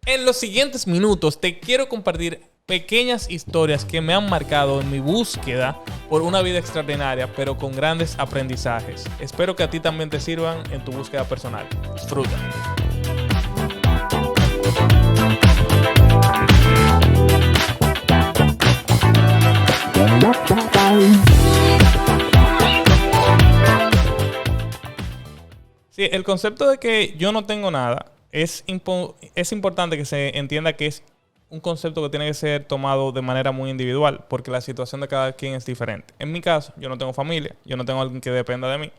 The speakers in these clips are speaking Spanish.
En los siguientes minutos te quiero compartir pequeñas historias que me han marcado en mi búsqueda por una vida extraordinaria, pero con grandes aprendizajes. Espero que a ti también te sirvan en tu búsqueda personal. Disfruta. Sí, el concepto de que yo no tengo nada es importante que se entienda que es un concepto que tiene que ser tomado de manera muy individual, porque la situación de cada quien es diferente. En mi caso, yo no tengo familia, yo no tengo alguien que dependa de mí.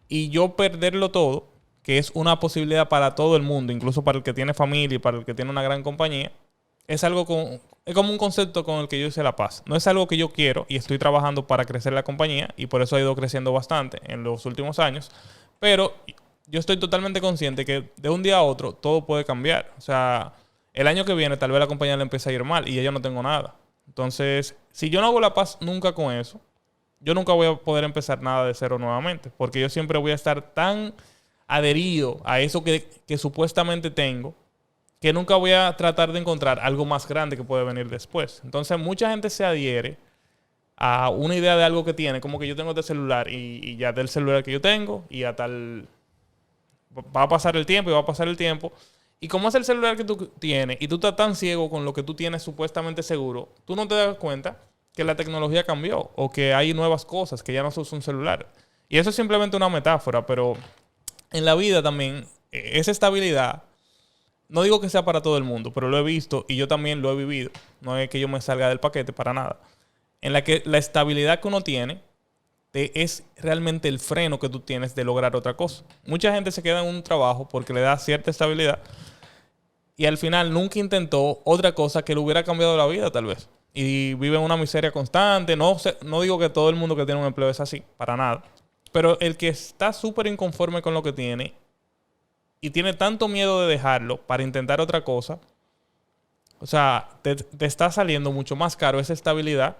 Y yo perderlo todo, que es una posibilidad para todo el mundo, incluso para el que tiene familia y para el que tiene una gran compañía, es como un concepto con el que yo hice la paz. No es algo que yo quiero y estoy trabajando para crecer la compañía y por eso ha ido creciendo bastante en los últimos años. Pero yo estoy totalmente consciente que de un día a otro todo puede cambiar. O sea, el año que viene tal vez la compañía le empiece a ir mal y ya yo no tengo nada. Entonces, si yo no hago la paz nunca con eso, yo nunca voy a poder empezar nada de cero nuevamente. Porque yo siempre voy a estar tan adherido a eso que supuestamente tengo, que nunca voy a tratar de encontrar algo más grande que puede venir después. Entonces, mucha gente se adhiere a una idea de algo que tiene, como que yo tengo este celular y ya del celular que yo tengo y a tal... Va a pasar el tiempo y va a pasar el tiempo. Y como es el celular que tú tienes y tú estás tan ciego con lo que tú tienes supuestamente seguro, tú no te das cuenta que la tecnología cambió o que hay nuevas cosas, que ya no se usa un celular. Y eso es simplemente una metáfora, pero en la vida también esa estabilidad, no digo que sea para todo el mundo, pero lo he visto y yo también lo he vivido. No es que yo me salga del paquete para nada. En la que la estabilidad que uno tiene es realmente el freno que tú tienes de lograr otra cosa. Mucha gente se queda en un trabajo porque le da cierta estabilidad y al final nunca intentó otra cosa que le hubiera cambiado la vida tal vez. Y vive en una miseria constante. No digo que todo el mundo que tiene un empleo es así, para nada. Pero el que está súper inconforme con lo que tiene y tiene tanto miedo de dejarlo para intentar otra cosa, o sea, te está saliendo mucho más caro esa estabilidad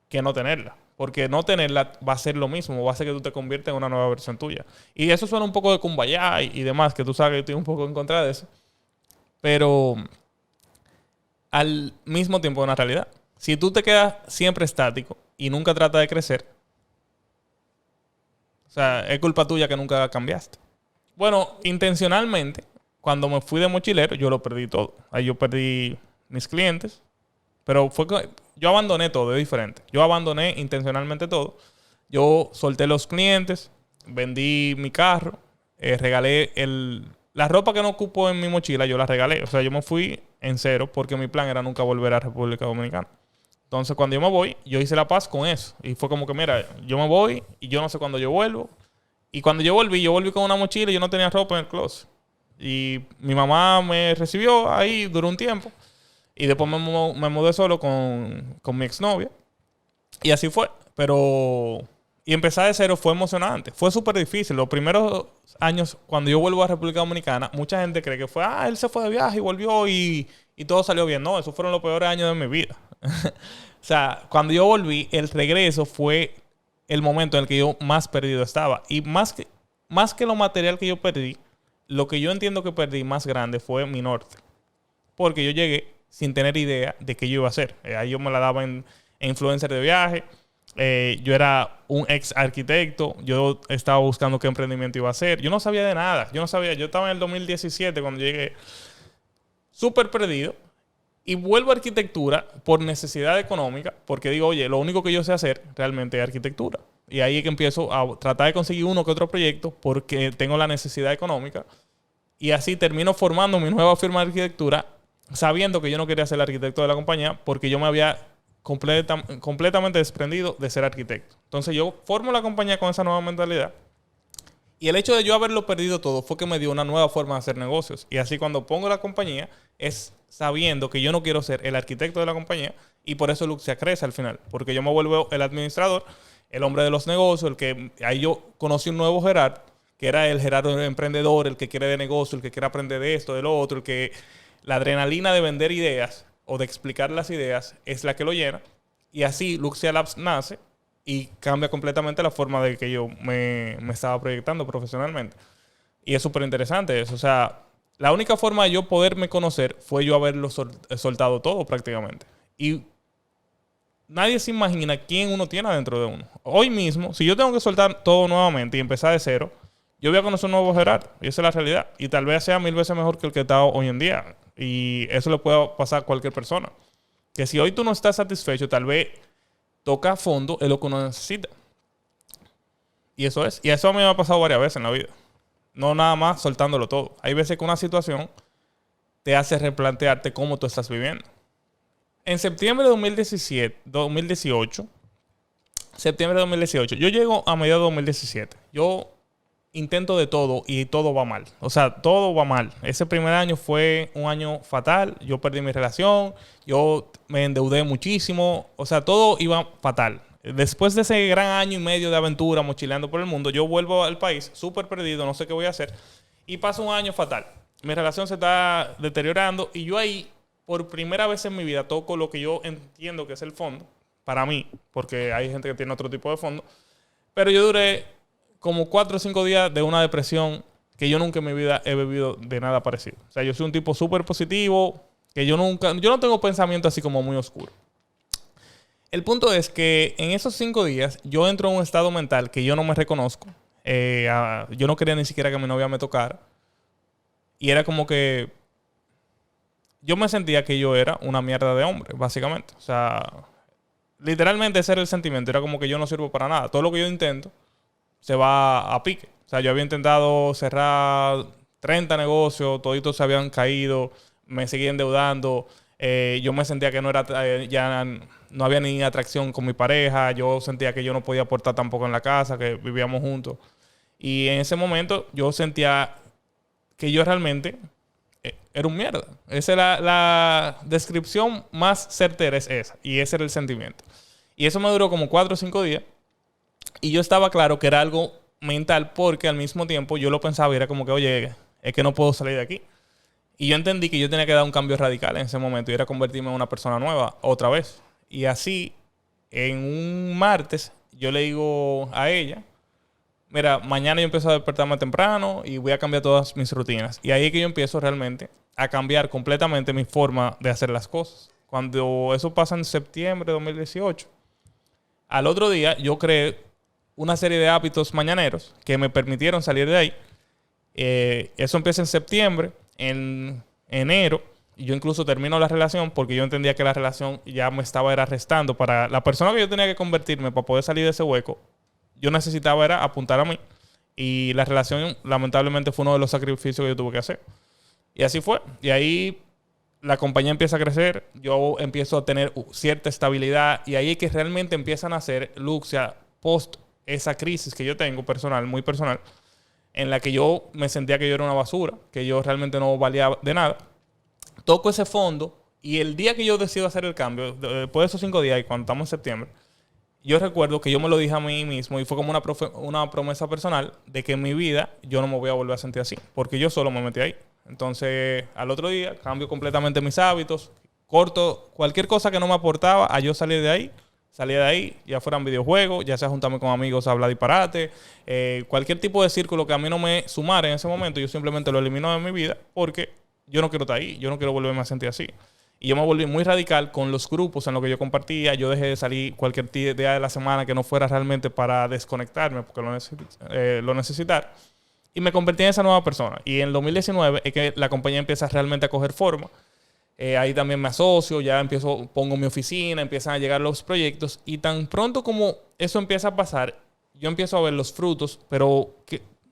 que no tenerla. Porque no tenerla va a ser lo mismo, va a hacer que tú te conviertas en una nueva versión tuya. Y eso suena un poco de kumbaya y demás, que tú sabes que estoy un poco en contra de eso. Pero al mismo tiempo es una realidad. Si tú te quedas siempre estático y nunca tratas de crecer, o sea, es culpa tuya que nunca cambiaste. Bueno, intencionalmente, cuando me fui de mochilero, yo lo perdí todo. Ahí yo perdí mis clientes. Pero fue que yo abandoné todo, es diferente. Yo abandoné intencionalmente todo. Yo solté los clientes, vendí mi carro, regalé la ropa que no ocupó en mi mochila, yo la regalé. O sea, yo me fui en cero porque mi plan era nunca volver a República Dominicana. Entonces, cuando yo me voy, yo hice la paz con eso. Y fue como que, mira, yo me voy y yo no sé cuándo yo vuelvo. Y cuando yo volví con una mochila y yo no tenía ropa en el closet. Y mi mamá me recibió ahí, duró un tiempo. Y después me mudé solo con mi exnovia. Y así fue. Pero... Y empezar de cero fue emocionante. Fue súper difícil. Los primeros años, cuando yo vuelvo a República Dominicana, mucha gente cree que fue... él se fue de viaje y volvió y todo salió bien. No, esos fueron los peores años de mi vida. O sea, cuando yo volví, el regreso fue el momento en el que yo más perdido estaba. Y más que lo material que yo perdí, lo que yo entiendo que perdí más grande fue mi norte. Porque yo llegué sin tener idea de qué yo iba a hacer. Ahí yo me la daba en influencer de viaje. Yo era un ex arquitecto. Yo estaba buscando qué emprendimiento iba a hacer. Yo no sabía de nada. Yo estaba en el 2017 cuando llegué súper perdido. Y vuelvo a arquitectura por necesidad económica. Porque digo, oye, lo único que yo sé hacer realmente es arquitectura. Y ahí es que empiezo a tratar de conseguir uno que otro proyecto porque tengo la necesidad económica. Y así termino formando mi nueva firma de arquitectura, sabiendo que yo no quería ser el arquitecto de la compañía porque yo me había completamente desprendido de ser arquitecto. Entonces yo formo la compañía con esa nueva mentalidad. Y el hecho de yo haberlo perdido todo fue que me dio una nueva forma de hacer negocios. Y así cuando pongo la compañía es sabiendo que yo no quiero ser el arquitecto de la compañía y por eso Luxia crece al final. Porque yo me vuelvo el administrador, el hombre de los negocios, ahí yo conocí un nuevo Gerardo, que era el Gerardo emprendedor, el que quiere de negocio, el que quiere aprender de esto, de lo otro, la adrenalina de vender ideas o de explicar las ideas es la que lo llena. Y así Luxia Labs nace y cambia completamente la forma de que yo me estaba proyectando profesionalmente. Y es súper interesante eso. O sea, La única forma de yo poderme conocer fue yo haberlo soltado todo prácticamente. Y nadie se imagina quién uno tiene dentro de uno. Hoy mismo, si yo tengo que soltar todo nuevamente y empezar de cero, yo voy a conocer un nuevo Gerardo. Y esa es la realidad. Y tal vez sea 1000 veces mejor que el que está hoy en día. Y eso le puede pasar a cualquier persona. Que si hoy tú no estás satisfecho, tal vez toca a fondo es lo que uno necesita. Y eso es. Y eso a mí me ha pasado varias veces en la vida. No nada más soltándolo todo. Hay veces que una situación te hace replantearte cómo tú estás viviendo. En septiembre de 2018, yo llego a mediados de 2017. Yo intento de todo y todo va mal. O sea, todo va mal. Ese primer año fue un año fatal. Yo perdí mi relación. Yo me endeudé muchísimo. O sea, todo iba fatal. Después de ese gran año y medio de aventura mochileando por el mundo, yo vuelvo al país súper perdido, no sé qué voy a hacer. Y pasa un año fatal. Mi relación se está deteriorando y yo ahí, por primera vez en mi vida, toco lo que yo entiendo que es el fondo. Para mí, porque hay gente que tiene otro tipo de fondo. Pero yo duré como 4 o 5 días de una depresión que yo nunca en mi vida he vivido de nada parecido. O sea, yo soy un tipo súper positivo, que yo no tengo pensamiento así como muy oscuro. El punto es que en esos 5 días yo entro en un estado mental que yo no me reconozco. Yo no quería ni siquiera que mi novia me tocara. Y era como que yo me sentía que yo era una mierda de hombre, básicamente. O sea, literalmente ese era el sentimiento. Era como que yo no sirvo para nada. Todo lo que yo intento se va a pique. O sea, yo había intentado cerrar 30 negocios, toditos se habían caído, me seguía endeudando. Yo me sentía que no era ya no había ni atracción con mi pareja. Yo sentía que yo no podía aportar tampoco en la casa, que vivíamos juntos. Y en ese momento yo sentía que yo realmente era un mierda. Esa era la descripción más certera, es esa. Y ese era el sentimiento. Y eso me duró como 4 o 5 días. Y yo estaba claro que era algo mental porque al mismo tiempo yo lo pensaba y era como que, oye, es que no puedo salir de aquí. Y yo entendí que yo tenía que dar un cambio radical en ese momento y era convertirme en una persona nueva otra vez. Y así, en un martes, yo le digo a ella, mira, mañana yo empiezo a despertarme temprano y voy a cambiar todas mis rutinas. Y ahí es que yo empiezo realmente a cambiar completamente mi forma de hacer las cosas. Cuando eso pasa en septiembre de 2018, al otro día yo creé una serie de hábitos mañaneros que me permitieron salir de ahí. Eso empieza en septiembre. En enero, yo incluso termino la relación porque yo entendía que la relación ya me estaba restando. Para la persona que yo tenía que convertirme para poder salir de ese hueco, yo necesitaba era apuntar a mí. Y la relación, lamentablemente, fue uno de los sacrificios que yo tuve que hacer. Y así fue. Y ahí la compañía empieza a crecer, yo empiezo a tener cierta estabilidad y ahí es que realmente empiezan a hacer Luxia post esa crisis que yo tengo personal, muy personal, en la que yo me sentía que yo era una basura, que yo realmente no valía de nada. Toco ese fondo y el día que yo decido hacer el cambio, después de esos 5 días y cuando estamos en septiembre, yo recuerdo que yo me lo dije a mí mismo y fue como una promesa personal de que en mi vida yo no me voy a volver a sentir así, porque yo solo me metí ahí. Entonces, al otro día cambio completamente mis hábitos, corto cualquier cosa que no me aportaba a yo salir de ahí. Salía de ahí, ya fueran videojuegos, ya sea juntarme con amigos a hablar disparate, cualquier tipo de círculo que a mí no me sumara en ese momento, yo simplemente lo elimino de mi vida porque yo no quiero estar ahí, yo no quiero volverme a sentir así. Y yo me volví muy radical con los grupos en los que yo compartía. Yo dejé de salir cualquier día de la semana que no fuera realmente para desconectarme, porque lo necesitar. Y me convertí en esa nueva persona. Y en 2019 es que la compañía empieza realmente a coger forma. Ahí también me asocio, ya pongo mi oficina, empiezan a llegar los proyectos y tan pronto como eso empieza a pasar, yo empiezo a ver los frutos, pero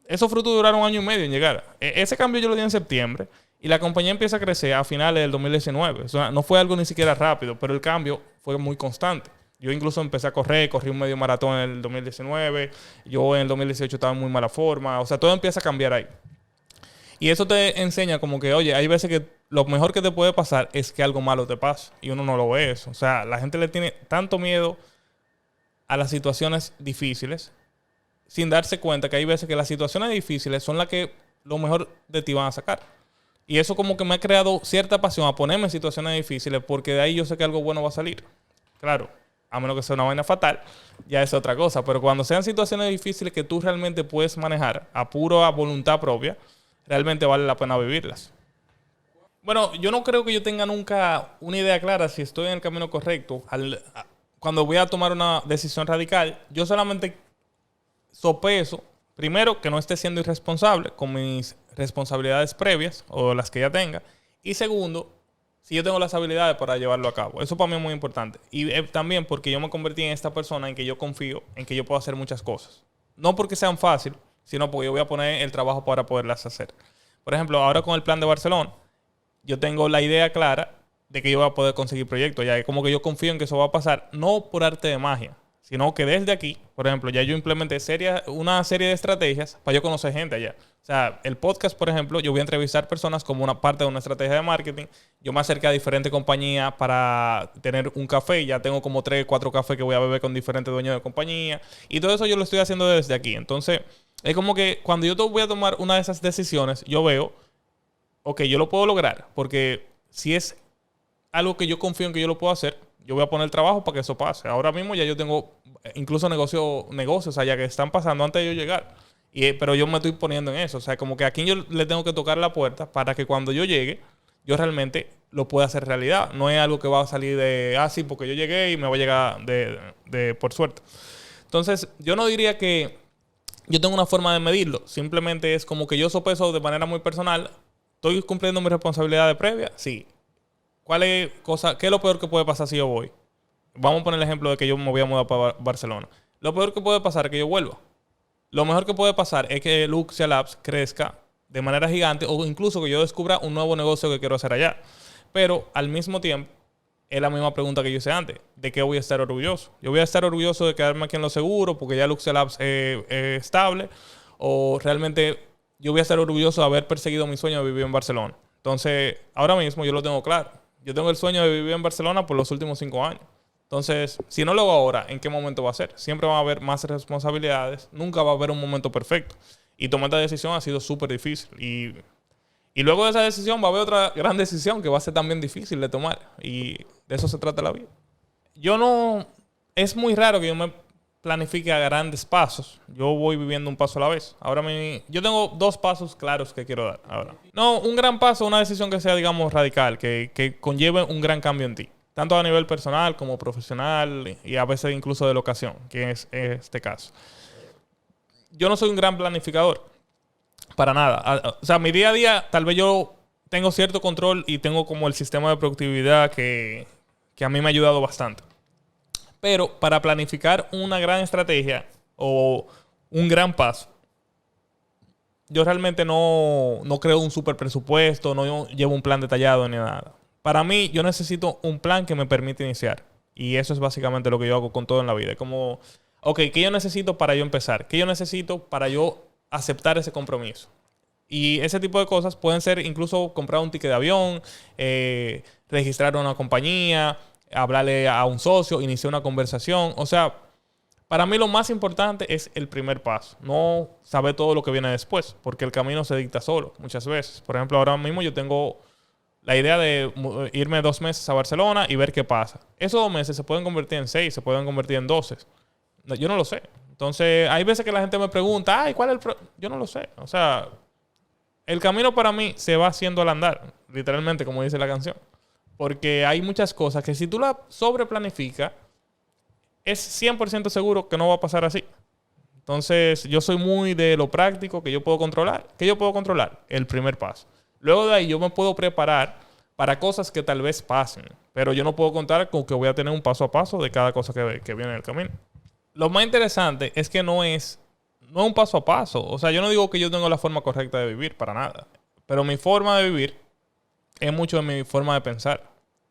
esos frutos duraron 1 año y medio en llegar. Ese cambio yo lo di en septiembre y la compañía empieza a crecer a finales del 2019. O sea, no fue algo ni siquiera rápido, pero el cambio fue muy constante. Yo incluso empecé a corrí un medio maratón en el 2019, yo en el 2018 estaba en muy mala forma, o sea, todo empieza a cambiar ahí. Y eso te enseña como que, oye, hay veces que lo mejor que te puede pasar es que algo malo te pase. Y uno no lo ve eso. O sea, la gente le tiene tanto miedo a las situaciones difíciles sin darse cuenta que hay veces que las situaciones difíciles son las que lo mejor de ti van a sacar. Y eso como que me ha creado cierta pasión a ponerme en situaciones difíciles porque de ahí yo sé que algo bueno va a salir. Claro, a menos que sea una vaina fatal, ya es otra cosa. Pero cuando sean situaciones difíciles que tú realmente puedes manejar a pura voluntad propia, realmente vale la pena vivirlas. Bueno, yo no creo que yo tenga nunca una idea clara si estoy en el camino correcto. Cuando voy a tomar una decisión radical, yo solamente sopeso, primero, que no esté siendo irresponsable con mis responsabilidades previas o las que ya tenga. Y segundo, si yo tengo las habilidades para llevarlo a cabo. Eso para mí es muy importante. Y también porque yo me convertí en esta persona en que yo confío, en que yo puedo hacer muchas cosas. No porque sean fáciles, sino porque yo voy a poner el trabajo para poderlas hacer. Por ejemplo, ahora con el plan de Barcelona, yo tengo la idea clara de que yo voy a poder conseguir proyectos. Ya es como que yo confío en que eso va a pasar, no por arte de magia, sino que desde aquí, por ejemplo, ya yo implementé una serie de estrategias para yo conocer gente allá. O sea, el podcast, por ejemplo, yo voy a entrevistar personas como una parte de una estrategia de marketing. Yo me acerqué a diferentes compañías para tener un café. Ya tengo como 3, 4 cafés que voy a beber con diferentes dueños de compañía. Y todo eso yo lo estoy haciendo desde aquí. Entonces, es como que cuando yo voy a tomar una de esas decisiones, yo veo, ok, yo lo puedo lograr. Porque si es algo que yo confío en que yo lo puedo hacer, yo voy a poner el trabajo para que eso pase. Ahora mismo ya yo tengo incluso negocios allá que están pasando antes de yo llegar. Pero yo me estoy poniendo en eso. O sea, como que a quien yo le tengo que tocar la puerta para que cuando yo llegue, yo realmente lo pueda hacer realidad. No es algo que va a salir de, sí, porque yo llegué y me va a llegar por suerte. Entonces, yo no diría que yo tengo una forma de medirlo. Simplemente es como que yo sopeso de manera muy personal. ¿Estoy cumpliendo mis responsabilidades previas? Sí. ¿Qué es lo peor que puede pasar si yo voy? Vamos a poner el ejemplo de que yo me voy a mudar para Barcelona. Lo peor que puede pasar es que yo vuelva. Lo mejor que puede pasar es que Luxia Labs crezca de manera gigante o incluso que yo descubra un nuevo negocio que quiero hacer allá. Pero al mismo tiempo, es la misma pregunta que yo hice antes. ¿De qué voy a estar orgulloso? Yo voy a estar orgulloso de quedarme aquí en lo seguro porque ya Luxia Labs es estable. O realmente yo voy a estar orgulloso de haber perseguido mi sueño de vivir en Barcelona. Entonces, ahora mismo yo lo tengo claro. Yo tengo el sueño de vivir en Barcelona por los últimos 5 años. Entonces, si no lo hago ahora, ¿en qué momento va a ser? Siempre va a haber más responsabilidades. Nunca va a haber un momento perfecto. Y tomar esta decisión ha sido súper difícil. Y luego de esa decisión va a haber otra gran decisión que va a ser también difícil de tomar. Y de eso se trata la vida. Es muy raro que yo me planifique a grandes pasos. Yo voy viviendo un paso a la vez. Yo tengo 2 pasos claros que quiero dar ahora. No, un gran paso, una decisión que sea, digamos, radical, que conlleve un gran cambio en ti. Tanto a nivel personal como profesional y a veces incluso de locación, que es este caso. Yo no soy un gran planificador, para nada. O sea, mi día a día, tal vez yo tengo cierto control y tengo como el sistema de productividad que a mí me ha ayudado bastante. Pero para planificar una gran estrategia o un gran paso, yo realmente no creo un super presupuesto, no llevo un plan detallado ni nada. Para mí, yo necesito un plan que me permita iniciar. Y eso es básicamente lo que yo hago con todo en la vida. Es como, ok, ¿qué yo necesito para yo empezar? ¿Qué yo necesito para yo aceptar ese compromiso? Y ese tipo de cosas pueden ser incluso comprar un ticket de avión, registrar una compañía, hablarle a un socio, iniciar una conversación. O sea, para mí lo más importante es el primer paso. No saber todo lo que viene después, porque el camino se dicta solo muchas veces. Por ejemplo, ahora mismo yo tengo la idea de irme 2 meses a Barcelona y ver qué pasa. Esos 2 meses se pueden convertir en 6, se pueden convertir en 12. Yo no lo sé. Entonces, hay veces que la gente me pregunta, ¿cuál es Yo no lo sé. O sea, el camino para mí se va haciendo al andar, literalmente, como dice la canción. Porque hay muchas cosas que si tú las sobreplanificas, es 100% seguro que no va a pasar así. Entonces, yo soy muy de lo práctico que yo puedo controlar. ¿Qué yo puedo controlar? El primer paso. Luego de ahí yo me puedo preparar para cosas que tal vez pasen. Pero yo no puedo contar con que voy a tener un paso a paso de cada cosa que viene en el camino. Lo más interesante es que no es un paso a paso. O sea, yo no digo que yo tengo la forma correcta de vivir, para nada. Pero mi forma de vivir es mucho de mi forma de pensar.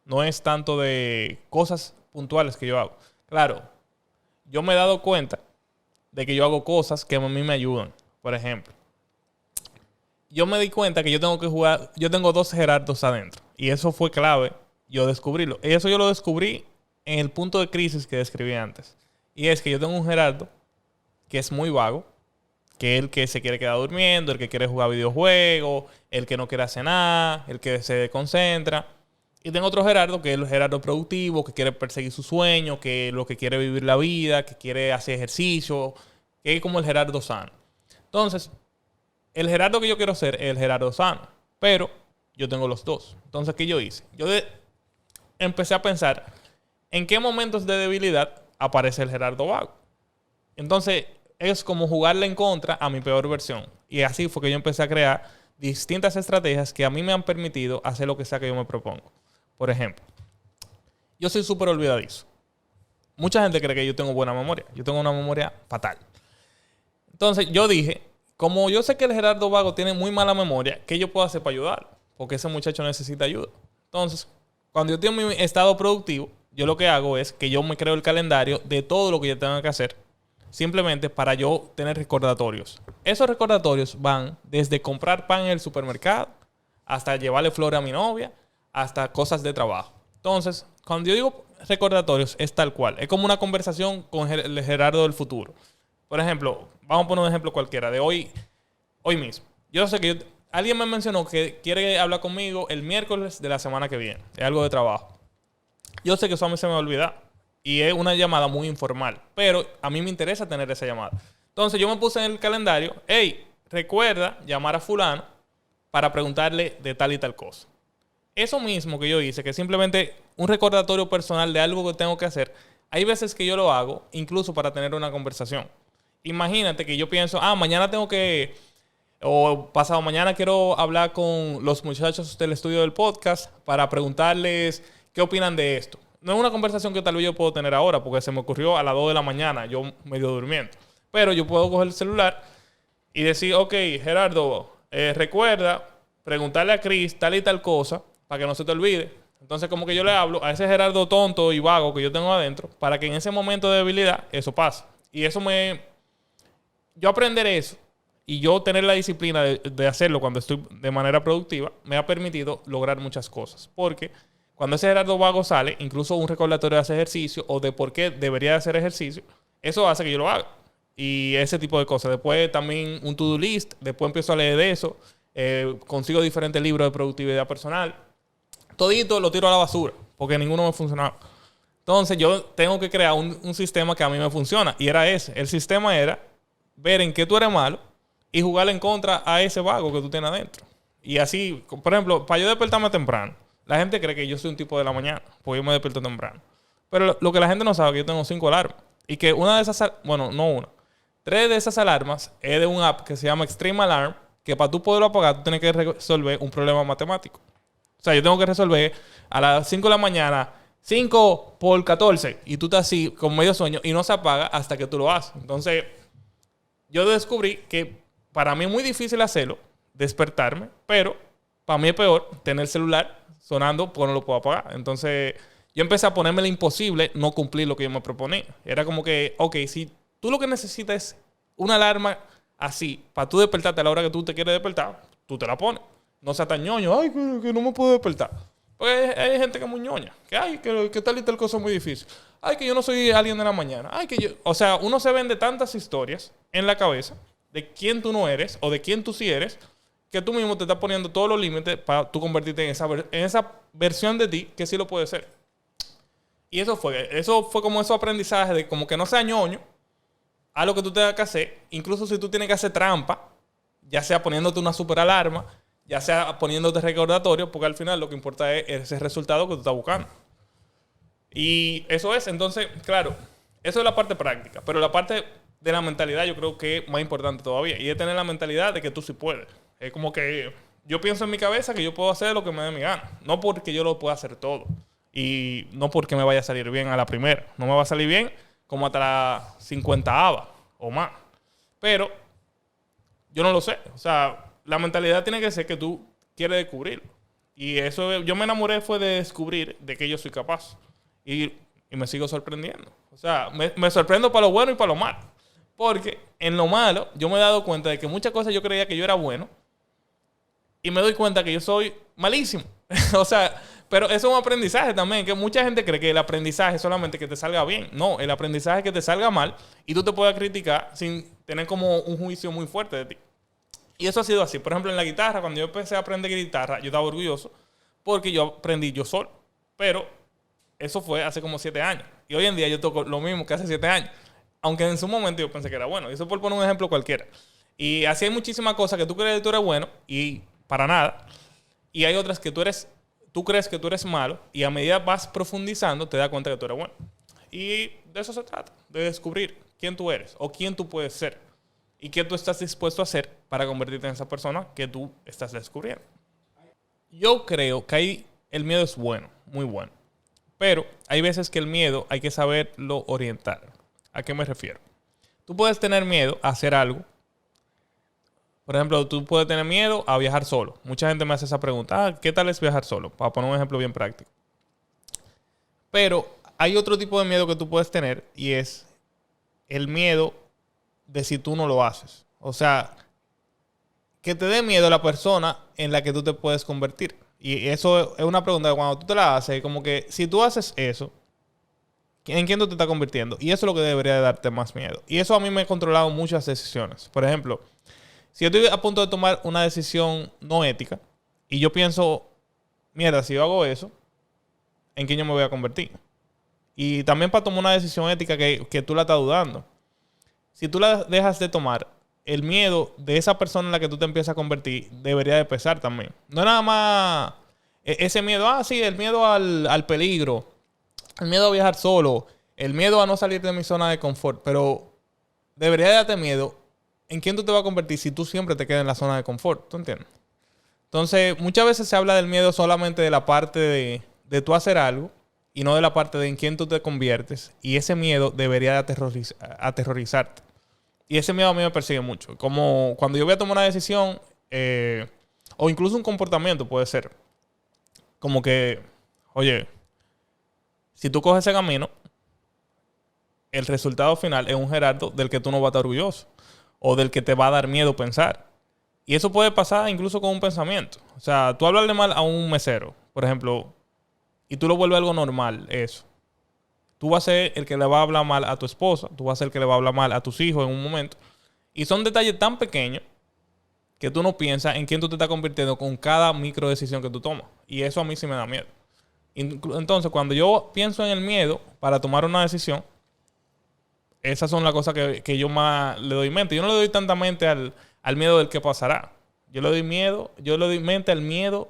No es tanto de cosas puntuales que yo hago. Claro, yo me he dado cuenta de que yo hago cosas que a mí me ayudan. Por ejemplo, yo me di cuenta que yo tengo 2 Gerardos adentro. Y eso fue clave, yo descubrirlo. Y eso yo lo descubrí en el punto de crisis que describí antes. Y es que yo tengo un Gerardo que es muy vago, que es el que se quiere quedar durmiendo, el que quiere jugar videojuegos, el que no quiere hacer nada, el que se desconcentra. Y tengo otro Gerardo, que es el Gerardo productivo, que quiere perseguir su sueño, que lo que quiere vivir la vida, que quiere hacer ejercicio, que es como el Gerardo sano. Entonces, el Gerardo que yo quiero ser es el Gerardo sano, pero yo tengo los dos. Entonces, ¿qué yo hice? Empecé a pensar en qué momentos de debilidad aparece el Gerardo vago. Entonces, es como jugarle en contra a mi peor versión. Y así fue que yo empecé a crear distintas estrategias que a mí me han permitido hacer lo que sea que yo me propongo. Por ejemplo, yo soy súper olvidadizo. Mucha gente cree que yo tengo buena memoria. Yo tengo una memoria fatal. Entonces, yo dije, como yo sé que el Gerardo Vago tiene muy mala memoria, ¿qué yo puedo hacer para ayudarlo? Porque ese muchacho necesita ayuda. Entonces, cuando yo tengo mi estado productivo, yo lo que hago es que yo me creo el calendario de todo lo que yo tenga que hacer, simplemente para yo tener recordatorios. Esos recordatorios van desde comprar pan en el supermercado, hasta llevarle flores a mi novia, hasta cosas de trabajo. Entonces, cuando yo digo recordatorios, es tal cual. Es como una conversación con el Gerardo del futuro. Por ejemplo, vamos a poner un ejemplo cualquiera de hoy mismo. Yo sé que alguien me mencionó que quiere hablar conmigo el miércoles de la semana que viene. Es algo de trabajo. Yo sé que eso a mí se me va a olvidar. Y es una llamada muy informal. Pero a mí me interesa tener esa llamada. Entonces yo me puse en el calendario, hey, recuerda llamar a fulano para preguntarle de tal y tal cosa. Eso mismo que yo hice, que es simplemente un recordatorio personal de algo que tengo que hacer, hay veces que yo lo hago incluso para tener una conversación. Imagínate que yo pienso, mañana tengo que, o pasado mañana quiero hablar con los muchachos del estudio del podcast para preguntarles qué opinan de esto. No es una conversación que tal vez yo puedo tener ahora porque se me ocurrió a las 2 de la mañana, yo medio durmiendo. Pero yo puedo coger el celular y decir, ok, Gerardo, recuerda preguntarle a Chris tal y tal cosa para que no se te olvide. Entonces como que yo le hablo a ese Gerardo tonto y vago que yo tengo adentro para que en ese momento de debilidad eso pase. Y eso yo aprender eso y yo tener la disciplina de hacerlo cuando estoy de manera productiva me ha permitido lograr muchas cosas. Porque cuando ese Gerardo vago sale, incluso un recordatorio de hacer ejercicio o de por qué debería hacer ejercicio, eso hace que yo lo haga. Y ese tipo de cosas. Después también un to-do list. Después empiezo a leer de eso. Consigo diferentes libros de productividad personal. Todito lo tiro a la basura. Porque ninguno me funcionaba. Entonces yo tengo que crear un sistema que a mí me funciona. Y era ese. El sistema era ver en qué tú eres malo y jugarle en contra a ese vago que tú tienes adentro. Y así, por ejemplo, para yo despertarme temprano. La gente cree que yo soy un tipo de la mañana. Porque yo me despierto temprano. Pero lo que la gente no sabe es que yo tengo 5 alarmas. Y que una de esas... Bueno, no una. 3 de esas alarmas es de un app que se llama Extreme Alarm, que para tú poderlo apagar, tú tienes que resolver un problema matemático. O sea, yo tengo que resolver a las 5 de la mañana, 5 por 14, y tú estás así con medio sueño y no se apaga hasta que tú lo haces. Entonces, yo descubrí que para mí es muy difícil hacerlo, despertarme, pero para mí es peor tener el celular sonando porque no lo puedo apagar. Entonces, yo empecé a ponerme lo imposible no cumplir lo que yo me proponía. Era como que, ok, si tú lo que necesitas es una alarma así, para tú despertarte a la hora que tú te quieres despertar, tú te la pones. No seas tan ñoño, ay, que no me puedo despertar. Porque hay gente que es muy ñoña, que tal y tal cosa es muy difícil. Ay, que yo no soy alguien de la mañana. Ay, que yo... O sea, uno se vende tantas historias en la cabeza de quién tú no eres o de quién tú sí eres, que tú mismo te estás poniendo todos los límites para tú convertirte en esa versión de ti que sí lo puede ser. Y eso fue como esos aprendizajes de como que no sea ñoño, a lo que tú tengas que hacer, incluso si tú tienes que hacer trampa, ya sea poniéndote una super alarma, ya sea poniéndote recordatorio, porque al final lo que importa es ese resultado que tú estás buscando. Y eso es, entonces, claro, eso es la parte práctica, pero la parte de la mentalidad yo creo que es más importante todavía, y es tener la mentalidad de que tú sí puedes. Es como que yo pienso en mi cabeza que yo puedo hacer lo que me dé mi gana, no porque yo lo pueda hacer todo, y no porque me vaya a salir bien a la primera, no me va a salir bien como hasta la 50ava o más. Pero yo no lo sé. O sea, la mentalidad tiene que ser que tú quieres descubrirlo. Y eso, yo me enamoré fue de descubrir de que yo soy capaz. Y me sigo sorprendiendo. O sea, me sorprendo para lo bueno y para lo malo. Porque en lo malo yo me he dado cuenta de que muchas cosas yo creía que yo era bueno. Y me doy cuenta que yo soy malísimo. O sea... Pero eso es un aprendizaje también, que mucha gente cree que el aprendizaje es solamente que te salga bien. No, el aprendizaje es que te salga mal y tú te puedas criticar sin tener como un juicio muy fuerte de ti. Y eso ha sido así. Por ejemplo, en la guitarra, cuando yo empecé a aprender guitarra, yo estaba orgulloso porque yo aprendí yo solo. Pero eso fue hace como 7 años. Y hoy en día yo toco lo mismo que hace 7 años. Aunque en su momento yo pensé que era bueno. Y eso por poner un ejemplo cualquiera. Y así hay muchísimas cosas que tú crees que tú eres bueno y para nada. Y hay otras que tú crees que tú eres malo y a medida vas profundizando te das cuenta que tú eres bueno. Y de eso se trata, de descubrir quién tú eres o quién tú puedes ser y qué tú estás dispuesto a hacer para convertirte en esa persona que tú estás descubriendo. Yo creo que el miedo es bueno, muy bueno. Pero hay veces que el miedo hay que saberlo orientar. ¿A qué me refiero? Tú puedes tener miedo a hacer algo. Por ejemplo, tú puedes tener miedo a viajar solo. Mucha gente me hace esa pregunta. ¿Qué tal es viajar solo? Para poner un ejemplo bien práctico. Pero hay otro tipo de miedo que tú puedes tener y es el miedo de si tú no lo haces. O sea, que te dé miedo la persona en la que tú te puedes convertir. Y eso es una pregunta que cuando tú te la haces, como que si tú haces eso, ¿en quién tú te estás convirtiendo? Y eso es lo que debería de darte más miedo. Y eso a mí me ha controlado muchas decisiones. Por ejemplo, si yo estoy a punto de tomar una decisión no ética y yo pienso, mierda, si yo hago eso, ¿en quién yo me voy a convertir? Y también para tomar una decisión ética que tú la estás dudando. Si tú la dejas de tomar, el miedo de esa persona en la que tú te empiezas a convertir debería de pesar también. No es nada más ese miedo, sí, el miedo al peligro, el miedo a viajar solo, el miedo a no salir de mi zona de confort, pero debería de darte miedo en quién tú te vas a convertir si tú siempre te quedas en la zona de confort. ¿Tú entiendes? Entonces, muchas veces se habla del miedo solamente de la parte de tú hacer algo y no de la parte de en quién tú te conviertes. Y ese miedo debería de aterrorizarte. Y ese miedo a mí me persigue mucho. Como cuando yo voy a tomar una decisión, o incluso un comportamiento puede ser. Como que, oye, si tú coges ese camino, el resultado final es un Gerardo del que tú no vas a estar orgulloso. O del que te va a dar miedo pensar. Y eso puede pasar incluso con un pensamiento. O sea, tú hablarle mal a un mesero, por ejemplo, y tú lo vuelves algo normal, eso. Tú vas a ser el que le va a hablar mal a tu esposa, tú vas a ser el que le va a hablar mal a tus hijos en un momento. Y son detalles tan pequeños que tú no piensas en quién tú te estás convirtiendo con cada micro decisión que tú tomas. Y eso a mí sí me da miedo. Entonces, cuando yo pienso en el miedo para tomar una decisión, esas son las cosas que yo más le doy mente. Yo no le doy tanta mente al miedo del que pasará. Yo le doy mente al miedo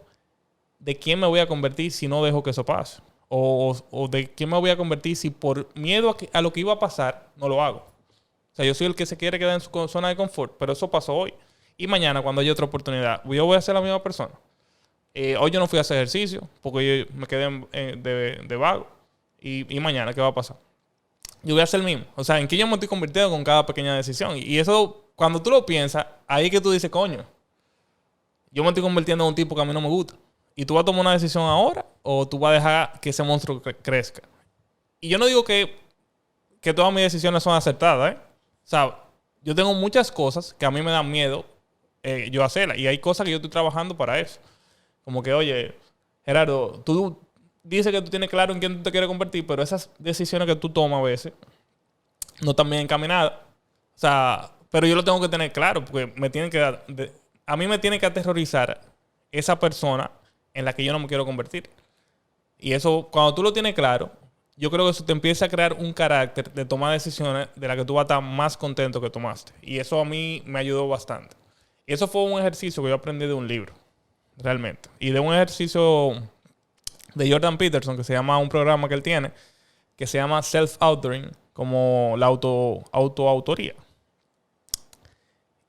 de quién me voy a convertir si no dejo que eso pase. O de quién me voy a convertir si por miedo a lo que iba a pasar, no lo hago. O sea, yo soy el que se quiere quedar en su zona de confort, pero eso pasó hoy. Y mañana, cuando haya otra oportunidad, yo voy a ser la misma persona. Hoy yo no fui a hacer ejercicio porque yo me quedé de vago. Y mañana, ¿qué va a pasar? Yo voy a ser el mismo. O sea, ¿en qué yo me estoy convirtiendo con cada pequeña decisión? Y eso, cuando tú lo piensas, ahí es que tú dices, coño, yo me estoy convirtiendo en un tipo que a mí no me gusta. ¿Y tú vas a tomar una decisión ahora o tú vas a dejar que ese monstruo crezca? Y yo no digo que todas mis decisiones son acertadas, ¿eh? O sea, yo tengo muchas cosas que a mí me dan miedo yo hacerlas. Y hay cosas que yo estoy trabajando para eso. Como que, oye, Gerardo, tú dices que tú tienes claro en quién tú te quieres convertir, pero esas decisiones que tú tomas a veces no están bien encaminadas. O sea, pero yo lo tengo que tener claro porque a mí me tiene que aterrorizar esa persona en la que yo no me quiero convertir. Y eso, cuando tú lo tienes claro, yo creo que eso te empieza a crear un carácter de tomar decisiones de la que tú vas a estar más contento que tomaste. Y eso a mí me ayudó bastante. Y eso fue un ejercicio que yo aprendí de un libro, realmente. Y de un ejercicio de Jordan Peterson, que se llama un programa que él tiene, que se llama Self-Authoring, como la autoautoría.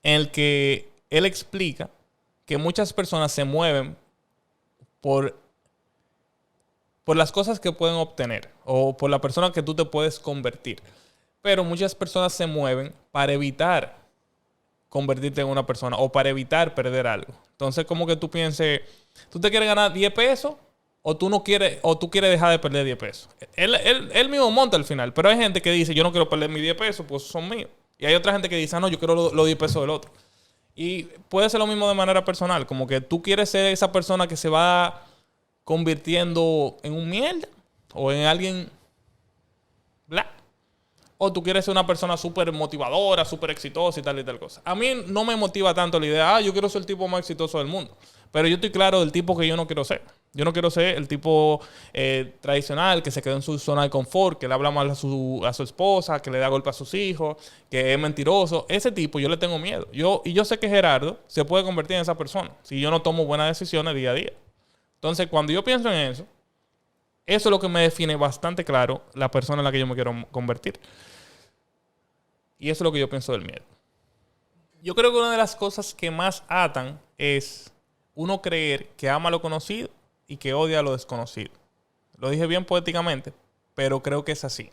En el que él explica que muchas personas se mueven por las cosas que pueden obtener o por la persona que tú te puedes convertir. Pero muchas personas se mueven para evitar convertirte en una persona o para evitar perder algo. Entonces, como que tú pienses, ¿tú te quieres ganar 10 pesos o tú no quieres o tú quieres dejar de perder 10 pesos? Él mismo monta al final, pero hay gente que dice, yo no quiero perder mis 10 pesos, pues son míos. Y hay otra gente que dice, no, yo quiero los 10 pesos del otro. Y puede ser lo mismo de manera personal, como que tú quieres ser esa persona que se va convirtiendo en un mierda o en alguien bla. O tú quieres ser una persona súper motivadora, súper exitosa y tal cosa. A mí no me motiva tanto la idea, yo quiero ser el tipo más exitoso del mundo. Pero yo estoy claro del tipo que yo no quiero ser. Yo no quiero ser el tipo tradicional que se quedó en su zona de confort, que le habla mal a su esposa, que le da golpe a sus hijos, que es mentiroso. Ese tipo yo le tengo miedo. Y yo sé que Gerardo se puede convertir en esa persona si yo no tomo buenas decisiones día a día. Entonces, cuando yo pienso en eso es lo que me define bastante claro la persona en la que yo me quiero convertir. Y eso es lo que yo pienso del miedo. Yo creo que una de las cosas que más atan es uno creer que ama lo conocido y que odia lo desconocido. Lo dije bien poéticamente, pero creo que es así.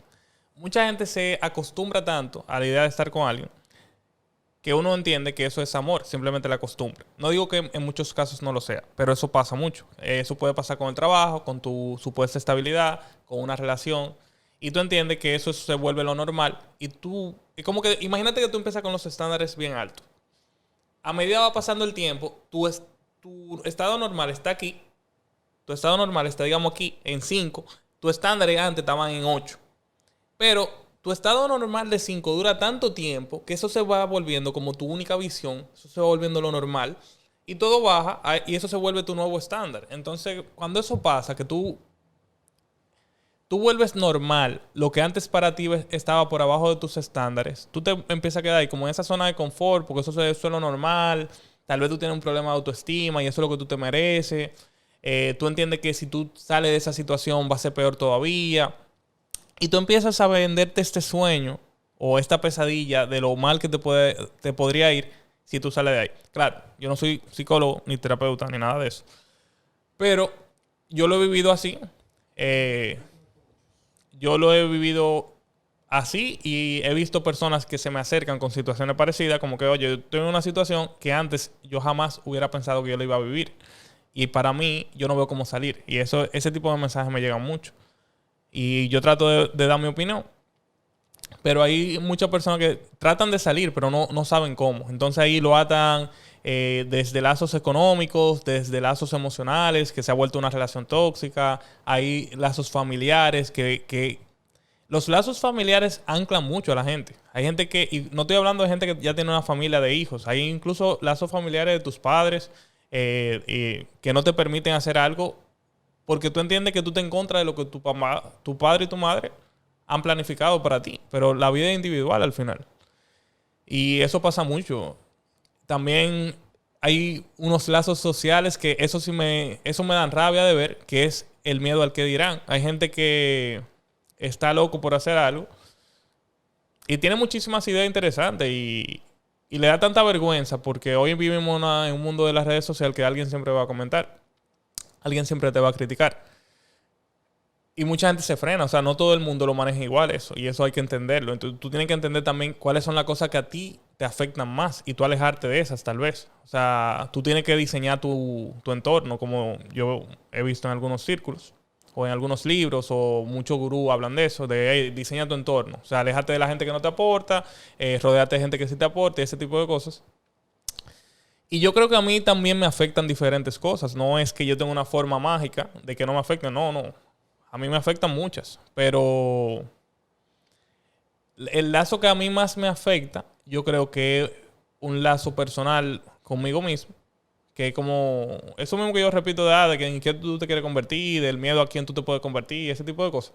Mucha gente se acostumbra tanto a la idea de estar con alguien que uno entiende que eso es amor, simplemente la costumbre. No digo que en muchos casos no lo sea, pero eso pasa mucho. Eso puede pasar con el trabajo, con tu supuesta estabilidad, con una relación. Y tú entiendes que eso se vuelve lo normal. Y tú, y como que, imagínate que tú empiezas con los estándares bien altos. A medida va pasando el tiempo, tu estado normal está aquí. Tu estado normal está, digamos, aquí en 5. Tu estándar antes estaban en 8. Pero tu estado normal de 5 dura tanto tiempo que eso se va volviendo como tu única visión. Eso se va volviendo lo normal. Y todo baja y eso se vuelve tu nuevo estándar. Entonces, cuando eso pasa, que tú vuelves normal lo que antes para ti estaba por abajo de tus estándares, tú te empiezas a quedar ahí como en esa zona de confort porque eso es lo normal. Tal vez tú tienes un problema de autoestima y eso es lo que tú te mereces. Tú entiendes que si tú sales de esa situación va a ser peor todavía. Y tú empiezas a venderte este sueño o esta pesadilla de lo mal que te podría ir si tú sales de ahí. Claro, yo no soy psicólogo, ni terapeuta, ni nada de eso. Pero yo lo he vivido así. Yo lo he vivido así y he visto personas que se me acercan con situaciones parecidas, como que, oye, yo estoy en una situación que antes yo jamás hubiera pensado que yo la iba a vivir. Y para mí, yo no veo cómo salir. Y ese tipo de mensajes me llegan mucho. Y yo trato de dar mi opinión. Pero hay muchas personas que tratan de salir, pero no saben cómo. Entonces ahí lo atan desde lazos económicos, desde lazos emocionales, que se ha vuelto una relación tóxica. Hay lazos familiares que los lazos familiares anclan mucho a la gente. Hay gente y no estoy hablando de gente que ya tiene una familia de hijos. Hay incluso lazos familiares de tus padres que no te permiten hacer algo porque tú entiendes que tú te en contra de lo que tu padre y tu madre han planificado para ti. Pero la vida es individual al final. Y eso pasa mucho. También hay unos lazos sociales que eso me dan rabia de ver, que es el miedo al que dirán. Hay gente que está loco por hacer algo y tiene muchísimas ideas interesantes y le da tanta vergüenza porque hoy vivimos en un mundo de las redes sociales que alguien siempre va a comentar. Alguien siempre te va a criticar. Y mucha gente se frena. O sea, no todo el mundo lo maneja igual eso. Y eso hay que entenderlo. Entonces, tú tienes que entender también cuáles son las cosas que a ti te afectan más. Y tú alejarte de esas, tal vez. O sea, tú tienes que diseñar tu entorno, como yo he visto en algunos círculos. O en algunos libros. O muchos gurús hablan de eso. De, hey, diseña tu entorno. O sea, alejarte de la gente que no te aporta. Rodearte de gente que sí te aporta. Ese tipo de cosas. Y yo creo que a mí también me afectan diferentes cosas. No es que yo tenga una forma mágica de que no me afecten. No. A mí me afectan muchas. Pero el lazo que a mí más me afecta, yo creo que es un lazo personal conmigo mismo. Que es como eso mismo que yo repito de que en qué tú te quieres convertir, del miedo a quién tú te puedes convertir, ese tipo de cosas.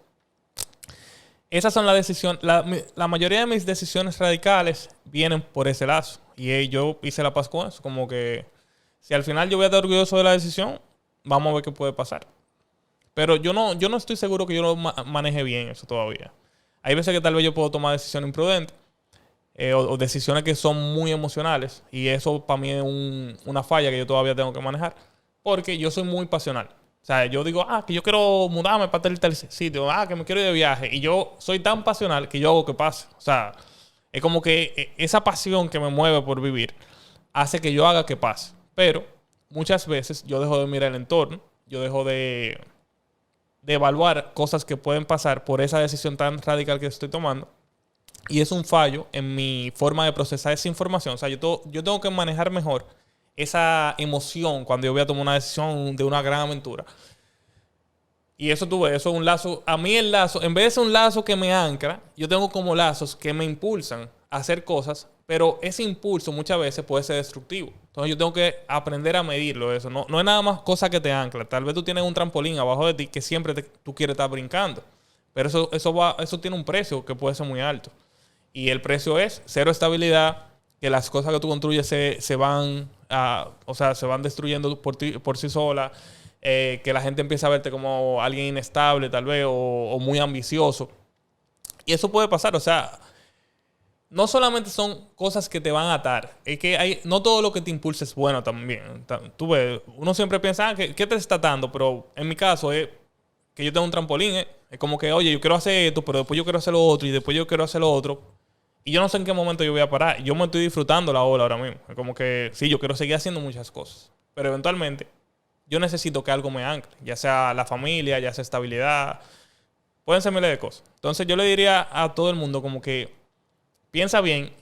Esas son las decisiones. La mayoría de mis decisiones radicales vienen por ese lazo. Y yo hice la paz con eso. Como que si al final yo voy a estar orgulloso de la decisión, vamos a ver qué puede pasar. Pero yo no estoy seguro que yo lo maneje bien eso todavía. Hay veces que tal vez yo puedo tomar decisiones imprudentes o decisiones que son muy emocionales. Y eso para mí es una falla que yo todavía tengo que manejar. Porque yo soy muy pasional. O sea, yo digo, que yo quiero mudarme para tal sitio. Que me quiero ir de viaje. Y yo soy tan pasional que yo hago que pase. O sea, es como que esa pasión que me mueve por vivir hace que yo haga que pase. Pero muchas veces yo dejo de mirar el entorno. Yo dejo de evaluar cosas que pueden pasar por esa decisión tan radical que estoy tomando. Y es un fallo en mi forma de procesar esa información. O sea, yo tengo que manejar mejor esa emoción cuando yo voy a tomar una decisión de una gran aventura. Y eso eso es un lazo. A mí el lazo, en vez de ser un lazo que me ancla, yo tengo como lazos que me impulsan a hacer cosas, pero ese impulso muchas veces puede ser destructivo. Entonces yo tengo que aprender a medirlo eso. No, no es nada más cosa que te ancla. Tal vez tú tienes un trampolín abajo de ti que siempre tú quieres estar brincando. Pero eso tiene un precio que puede ser muy alto. Y el precio es cero estabilidad, que las cosas que tú construyes se van o sea, se van destruyendo por sí solas, que la gente empieza a verte como alguien inestable tal vez o muy ambicioso. Y eso puede pasar, o sea, no solamente son cosas que te van a atar, es que no todo lo que te impulsa es bueno también. Tú ves, uno siempre piensa, ¿qué te está atando? Pero en mi caso es que yo tengo un trampolín, es como que, oye, yo quiero hacer esto, pero después yo quiero hacer lo otro y después yo quiero hacer lo otro. Y yo no sé en qué momento yo voy a parar. Yo me estoy disfrutando la ola ahora mismo. Es como que, sí, yo quiero seguir haciendo muchas cosas. Pero eventualmente yo necesito que algo me ancle. Ya sea la familia, ya sea estabilidad. Pueden ser miles de cosas. Entonces yo le diría a todo el mundo como que piensa bien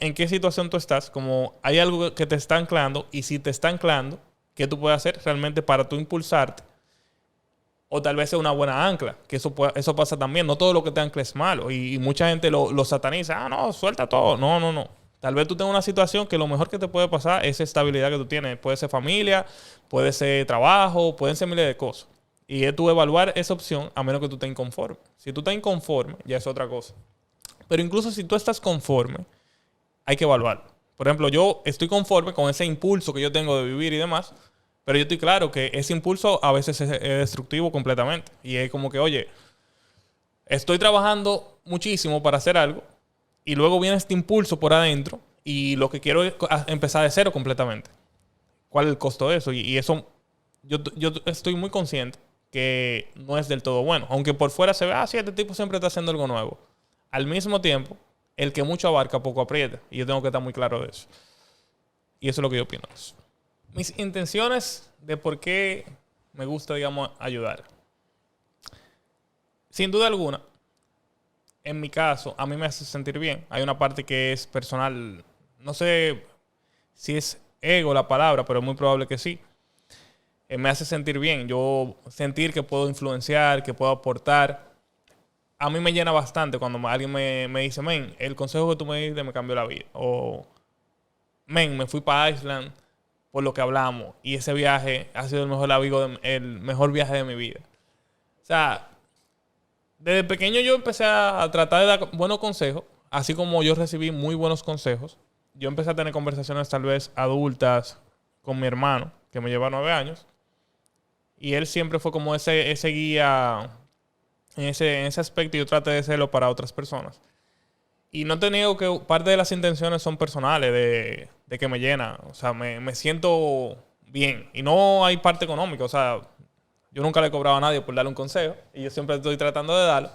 en qué situación tú estás. Como hay algo que te está anclando. Y si te está anclando, ¿qué tú puedes hacer realmente para tú impulsarte? O tal vez sea una buena ancla, que eso pasa también. No todo lo que te ancla es malo. Y mucha gente lo sataniza. Ah, no, suelta todo. No, no, no. Tal vez tú tengas una situación que lo mejor que te puede pasar es esa estabilidad que tú tienes. Puede ser familia, puede ser trabajo, pueden ser miles de cosas. Y es tú evaluar esa opción a menos que tú estés inconforme. Si tú estás inconforme, ya es otra cosa. Pero incluso si tú estás conforme, hay que evaluarlo. Por ejemplo, yo estoy conforme con ese impulso que yo tengo de vivir y demás. Pero yo estoy claro que ese impulso a veces es destructivo completamente. Y es como que, oye, estoy trabajando muchísimo para hacer algo y luego viene este impulso por adentro y lo que quiero es empezar de cero completamente. ¿Cuál es el costo de eso? Y eso, yo estoy muy consciente que no es del todo bueno. Aunque por fuera se ve, sí, este tipo siempre está haciendo algo nuevo. Al mismo tiempo, el que mucho abarca, poco aprieta. Y yo tengo que estar muy claro de eso. Y eso es lo que yo opino de eso. Mis intenciones de por qué me gusta, digamos, ayudar. Sin duda alguna, en mi caso, a mí me hace sentir bien. Hay una parte que es personal. No sé si es ego la palabra, pero es muy probable que sí. Me hace sentir bien. Yo sentir que puedo influenciar, que puedo aportar. A mí me llena bastante cuando alguien me dice, men, el consejo que tú me diste me cambió la vida. O, men, me fui para Iceland por lo que hablamos. Y ese viaje ha sido el mejor viaje de mi vida. O sea, desde pequeño yo empecé a tratar de dar buenos consejos. Así como yo recibí muy buenos consejos. Yo empecé a tener conversaciones tal vez adultas con mi hermano, que me lleva 9 años. Y él siempre fue como ese guía en ese aspecto. Y yo traté de serlo para otras personas. Y no te niego que parte de las intenciones son personales, de que me llena. O sea, me siento bien. Y no hay parte económica. O sea, yo nunca le he cobrado a nadie por darle un consejo. Y yo siempre estoy tratando de darlo.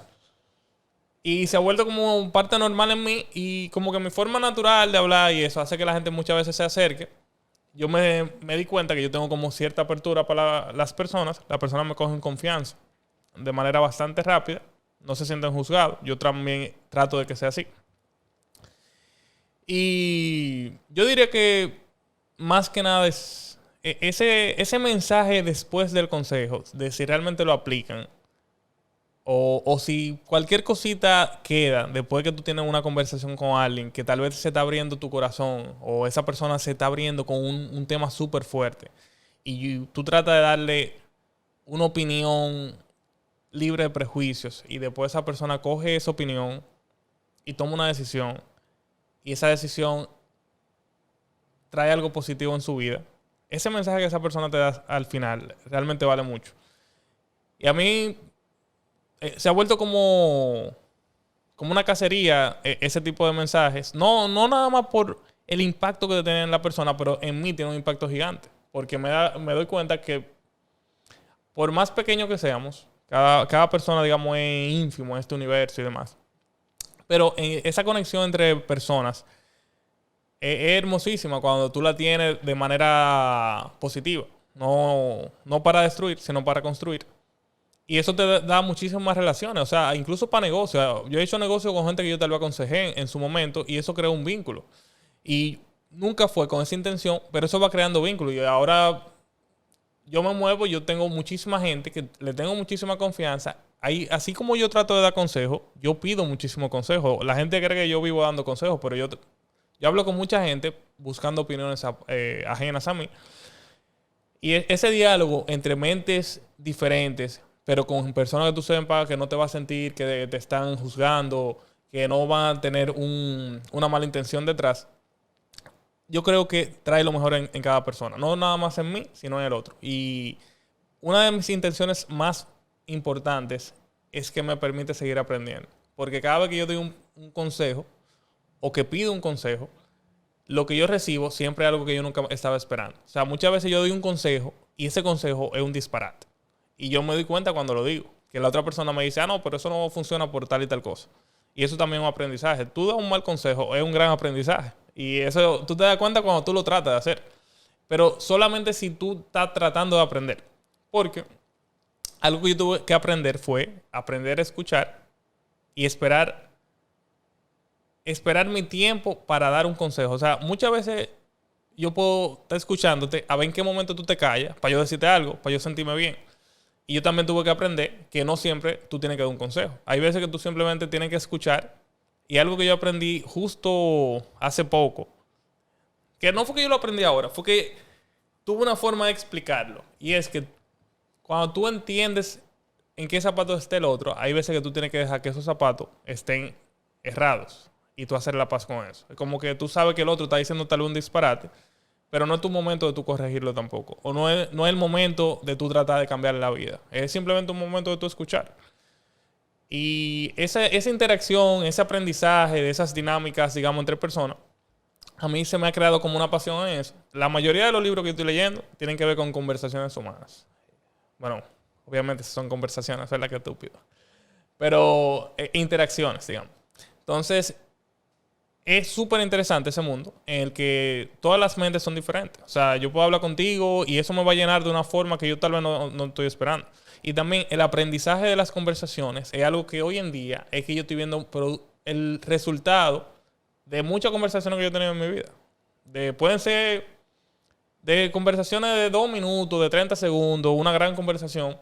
Y se ha vuelto como parte normal en mí. Y como que mi forma natural de hablar y eso hace que la gente muchas veces se acerque. Yo me di cuenta que yo tengo como cierta apertura para las personas. Las personas me cogen confianza de manera bastante rápida. No se sienten juzgados. Yo también trato de que sea así. Y yo diría que más que nada es ese mensaje después del consejo, de si realmente lo aplican, o si cualquier cosita queda después que tú tienes una conversación con alguien que tal vez se está abriendo tu corazón, o esa persona se está abriendo con un tema súper fuerte, y tú tratas de darle una opinión libre de prejuicios, y después esa persona coge esa opinión y toma una decisión. Y esa decisión trae algo positivo en su vida. Ese mensaje que esa persona te da al final realmente vale mucho. Y a mí se ha vuelto como una cacería ese tipo de mensajes. No nada más por el impacto que tiene en la persona, pero en mí tiene un impacto gigante. Porque me doy cuenta que por más pequeño que seamos, cada persona, digamos, es ínfimo en este universo y demás. Pero esa conexión entre personas es hermosísima cuando tú la tienes de manera positiva. No para destruir, sino para construir. Y eso te da muchísimas más relaciones. O sea, incluso para negocios. Yo he hecho negocios con gente que yo tal vez aconsejé en su momento y eso creó un vínculo. Y nunca fue con esa intención, pero eso va creando vínculos. Y ahora yo me muevo y yo tengo muchísima gente que le tengo muchísima confianza. Ahí, así como yo trato de dar consejos, yo pido muchísimo consejo. La gente cree que yo vivo dando consejos, pero yo Yo hablo con mucha gente buscando opiniones ajenas a mí. Y ese diálogo entre mentes diferentes, pero con personas que tú sepas que no te vas a sentir que te están juzgando, que no van a tener una mala intención detrás, yo creo que trae lo mejor en cada persona. No nada más en mí, sino en el otro. Y una de mis intenciones más importantes es que me permite seguir aprendiendo. Porque cada vez que yo doy un consejo o que pido un consejo, lo que yo recibo siempre es algo que yo nunca estaba esperando. O sea, muchas veces yo doy un consejo y ese consejo es un disparate. Y yo me doy cuenta cuando lo digo. Que la otra persona me dice, no, pero eso no funciona por tal y tal cosa. Y eso también es un aprendizaje. Tú das un mal consejo, es un gran aprendizaje. Y eso tú te das cuenta cuando tú lo tratas de hacer. Pero solamente si tú estás tratando de aprender. Porque algo que yo tuve que aprender fue aprender a escuchar y esperar mi tiempo para dar un consejo. O sea, muchas veces yo puedo estar escuchándote a ver en qué momento tú te callas para yo decirte algo, para yo sentirme bien. Y yo también tuve que aprender que no siempre tú tienes que dar un consejo. Hay veces que tú simplemente tienes que escuchar. Y algo que yo aprendí justo hace poco, que no fue que yo lo aprendí ahora, fue que tuve una forma de explicarlo. Y es que cuando tú entiendes en qué zapato esté el otro, hay veces que tú tienes que dejar que esos zapatos estén errados y tú hacer la paz con eso. Es como que tú sabes que el otro está diciendo tal vez un disparate, pero no es tu momento de tú corregirlo tampoco. O no es el momento de tú tratar de cambiarle la vida. Es simplemente un momento de tú escuchar. Y esa interacción, ese aprendizaje de esas dinámicas, digamos, entre personas, a mí se me ha creado como una pasión en eso. La mayoría de los libros que estoy leyendo tienen que ver con conversaciones humanas. Bueno, obviamente son conversaciones, ¿verdad? Que estúpido. Pero interacciones, digamos. Entonces, es súper interesante ese mundo en el que todas las mentes son diferentes. O sea, yo puedo hablar contigo y eso me va a llenar de una forma que yo tal vez no estoy esperando. Y también el aprendizaje de las conversaciones es algo que hoy en día es que yo estoy viendo el resultado de muchas conversaciones que yo he tenido en mi vida. Pueden ser de conversaciones de 2 minutos, de 30 segundos, una gran conversación.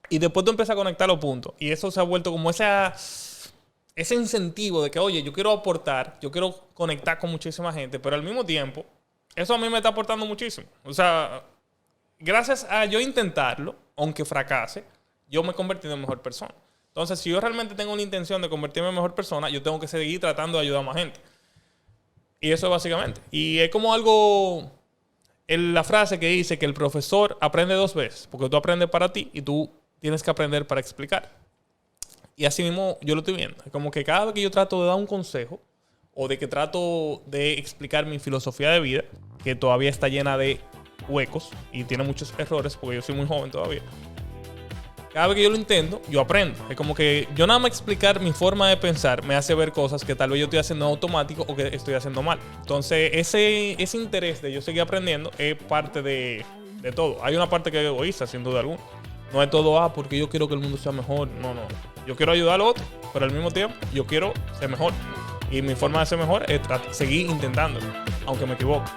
Y después tú empiezas a conectar los puntos. Y eso se ha vuelto como ese incentivo de que, oye, yo quiero aportar, yo quiero conectar con muchísima gente, pero al mismo tiempo, eso a mí me está aportando muchísimo. O sea, gracias a yo intentarlo, aunque fracase, yo me he convertido en mejor persona. Entonces, si yo realmente tengo una intención de convertirme en mejor persona, yo tengo que seguir tratando de ayudar a más gente. Y eso es básicamente. Y es como algo, la frase que dice que el profesor aprende 2 veces, porque tú aprendes para ti y tú tienes que aprender para explicar. Y así mismo yo lo estoy viendo. Es como que cada vez que yo trato de dar un consejo o de que trato de explicar mi filosofía de vida, que todavía está llena de huecos y tiene muchos errores porque yo soy muy joven todavía. Cada vez que yo lo intento, yo aprendo. Es como que yo nada más explicar mi forma de pensar me hace ver cosas que tal vez yo estoy haciendo automático o que estoy haciendo mal. Entonces, ese interés de yo seguir aprendiendo es parte de todo. Hay una parte que es egoísta, sin duda alguna. No es todo, porque yo quiero que el mundo sea mejor. No. Yo quiero ayudar al otro, pero al mismo tiempo yo quiero ser mejor. Y mi forma de ser mejor es seguir intentándolo, aunque me equivoque.